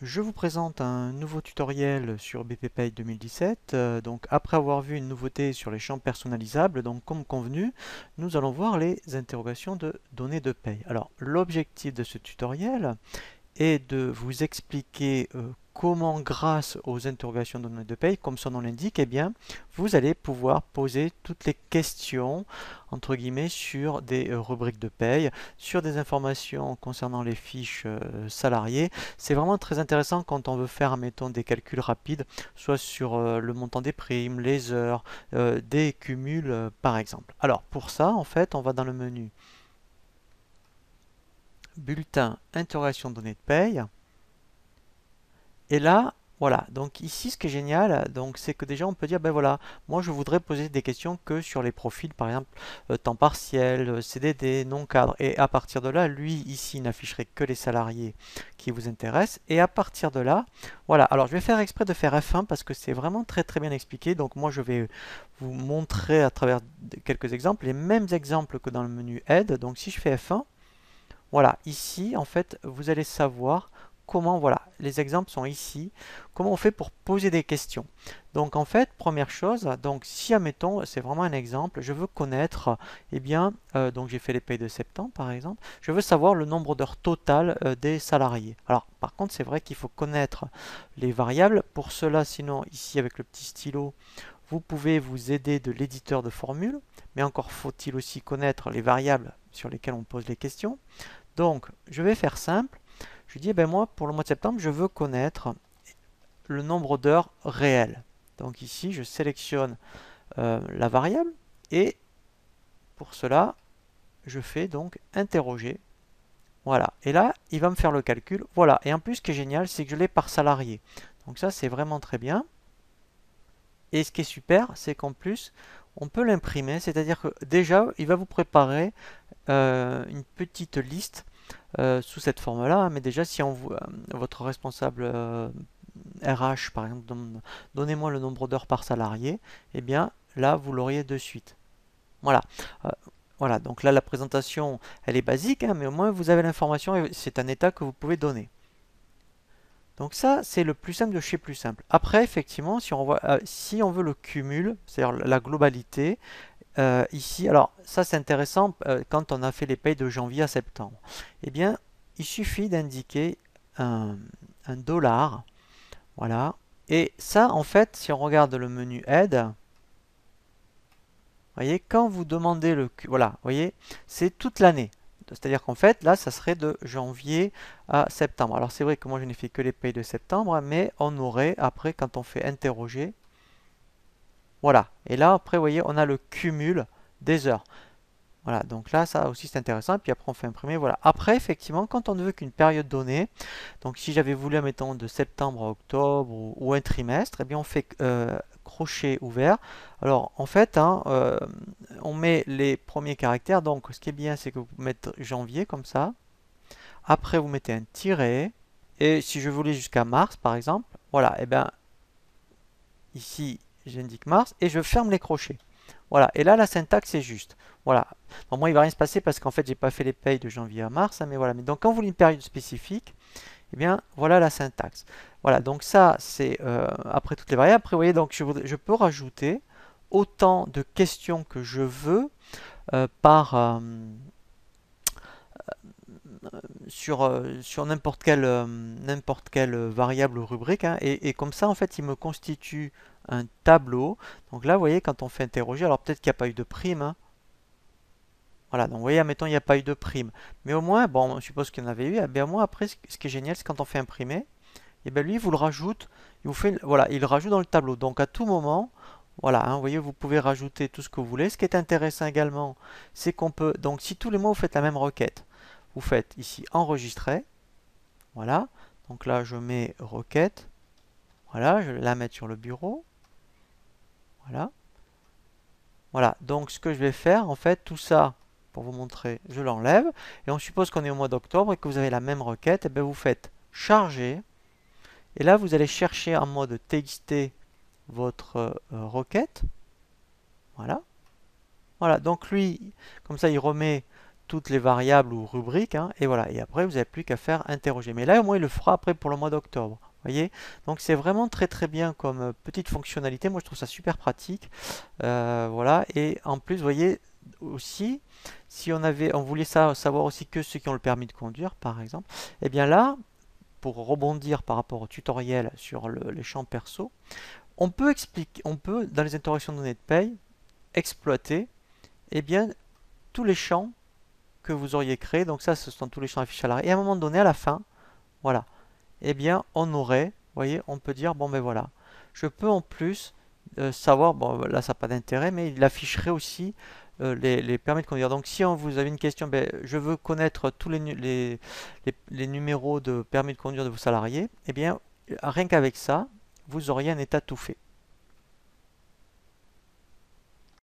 Je vous présente un nouveau tutoriel sur BPPay 2017. Donc après avoir vu une nouveauté sur les champs personnalisables, donc comme convenu, nous allons voir les interrogations de données de paye. Alors l'objectif de ce tutoriel est de vous expliquer comment, grâce aux interrogations de données de paye, comme son nom l'indique, eh bien, vous allez pouvoir poser toutes les questions, entre guillemets, sur des rubriques de paye, sur des informations concernant les fiches salariés. C'est vraiment très intéressant quand on veut faire, admettons, des calculs rapides, soit sur le montant des primes, les heures, des cumuls, par exemple. Alors, pour ça, en fait, on va dans le menu Bulletin, interrogation données de paye. Et là, voilà, donc ici ce qui est génial, donc c'est que déjà on peut dire, ben voilà, moi je voudrais poser des questions que sur les profils, par exemple temps partiel, CDD, non cadre, et à partir de là, lui ici n'afficherait que les salariés qui vous intéressent, et à partir de là, voilà, alors je vais faire exprès de faire F1 parce que c'est vraiment très bien expliqué, donc moi je vais vous montrer à travers quelques exemples, les mêmes exemples que dans le menu aide, donc si je fais F1, voilà, ici, en fait, vous allez savoir comment, voilà, les exemples sont ici, comment on fait pour poser des questions. Donc, en fait, première chose, donc si, admettons, c'est vraiment un exemple, je veux connaître, eh bien, donc j'ai fait les payes de septembre, par exemple, je veux savoir le nombre d'heures totales des salariés. Alors, par contre, c'est vrai qu'il faut connaître les variables. Pour cela, sinon, ici, avec le petit stylo, vous pouvez vous aider de l'éditeur de formules, mais encore faut-il aussi connaître les variables sur lesquelles on pose les questions. Donc, je vais faire simple. Je dis, eh ben moi, pour le mois de septembre, je veux connaître le nombre d'heures réelles. Donc ici, je sélectionne la variable et pour cela, je fais donc interroger. Voilà. Et là, il va me faire le calcul. Voilà. Et en plus, ce qui est génial, c'est que je l'ai par salarié. Donc ça, c'est vraiment très bien. Et ce qui est super, c'est qu'en plus, on peut l'imprimer. C'est-à-dire que déjà, il va vous préparer une petite liste sous cette forme-là, hein. Mais déjà, si votre responsable RH, par exemple, donnez-moi le nombre d'heures par salarié, eh bien, là, vous l'auriez de suite. Voilà. Euh, voilà, donc là, la présentation, elle est basique, hein, mais au moins, vous avez l'information et c'est un état que vous pouvez donner. Donc ça, c'est le plus simple de chez plus simple. Après, effectivement, si on veut le cumul, c'est-à-dire la globalité, ici, alors ça c'est intéressant quand on a fait les payes de janvier à septembre. Eh bien, il suffit d'indiquer un, un dollar, voilà. Et ça, en fait, si on regarde le menu aide, voyez, quand vous demandez voilà, voyez, c'est toute l'année. C'est-à-dire qu'en fait, là, ça serait de janvier à septembre. Alors c'est vrai que moi, je n'ai fait que les payes de septembre, mais on aurait, après, quand on fait interroger, voilà. Et là, après, vous voyez, on a le cumul des heures. Voilà, donc là, ça aussi c'est intéressant. Puis après, on fait imprimer. Voilà. Après, effectivement, quand on ne veut qu'une période donnée, donc si j'avais voulu, mettons, de septembre à octobre ou un trimestre, eh bien, on fait crochet ouvert. Alors, en fait, hein, on met les premiers caractères. Donc, ce qui est bien, c'est que vous mettez janvier comme ça. Après, vous mettez un tiret. Et si je voulais jusqu'à mars, par exemple, voilà, et bien, ici, j'indique mars et je ferme les crochets. Voilà, et là la syntaxe est juste. Voilà. Bon, moi il va rien se passer parce qu'en fait j'ai pas fait les payes de janvier à mars, hein, mais voilà. Mais donc quand vous voulez une période spécifique, eh bien voilà la syntaxe. Voilà, donc ça c'est après toutes les variables. Après vous voyez donc je peux rajouter autant de questions que je veux sur n'importe quelle variable ou rubrique, hein, et comme ça en fait il me constitue un tableau. Donc là vous voyez quand on fait interroger, alors peut-être qu'il n'y a pas eu de prime, hein. Voilà, donc vous voyez, admettons il n'y a pas eu de prime, mais au moins, bon, on suppose qu'il y en avait eu, et bien au moins après ce qui est génial c'est quand on fait imprimer, et bien lui il vous le rajoute, il vous fait, voilà, il le rajoute dans le tableau. Donc à tout moment, voilà, hein, vous voyez, vous pouvez rajouter tout ce que vous voulez. Ce qui est intéressant également, c'est qu'on peut, donc si tous les mois vous faites la même requête, vous faites ici enregistrer, voilà. Donc là, je mets requête. Voilà, je vais la mettre sur le bureau. Voilà. Voilà. Donc ce que je vais faire, en fait, tout ça, pour vous montrer, je l'enlève. Et on suppose qu'on est au mois d'octobre et que vous avez la même requête. Et bien vous faites charger. Et là, vous allez chercher en mode TXT votre requête. Voilà. Voilà. Donc lui, comme ça, il remet toutes les variables ou rubriques, hein, et voilà. Et après, vous n'avez plus qu'à faire interroger. Mais là, au moins, il le fera après pour le mois d'octobre. Voyez? Donc c'est vraiment très très bien comme petite fonctionnalité. Moi, je trouve ça super pratique. Voilà. Et en plus, vous voyez aussi, si on voulait savoir aussi que ceux qui ont le permis de conduire, par exemple, et bien là, pour rebondir par rapport au tutoriel sur les champs perso, on peut dans les interactions de données de paye exploiter, eh bien, tous les champs que vous auriez créés. Donc ça, ce sont tous les champs affichés à l'arrière. Et à un moment donné, à la fin, voilà, eh bien, on aurait, vous voyez, on peut dire, bon ben voilà, je peux en plus savoir, bon là ça n'a pas d'intérêt, mais il afficherait aussi les permis de conduire. Donc si vous avez une question, ben, je veux connaître tous les numéros de permis de conduire de vos salariés, eh bien, rien qu'avec ça, vous auriez un état tout fait.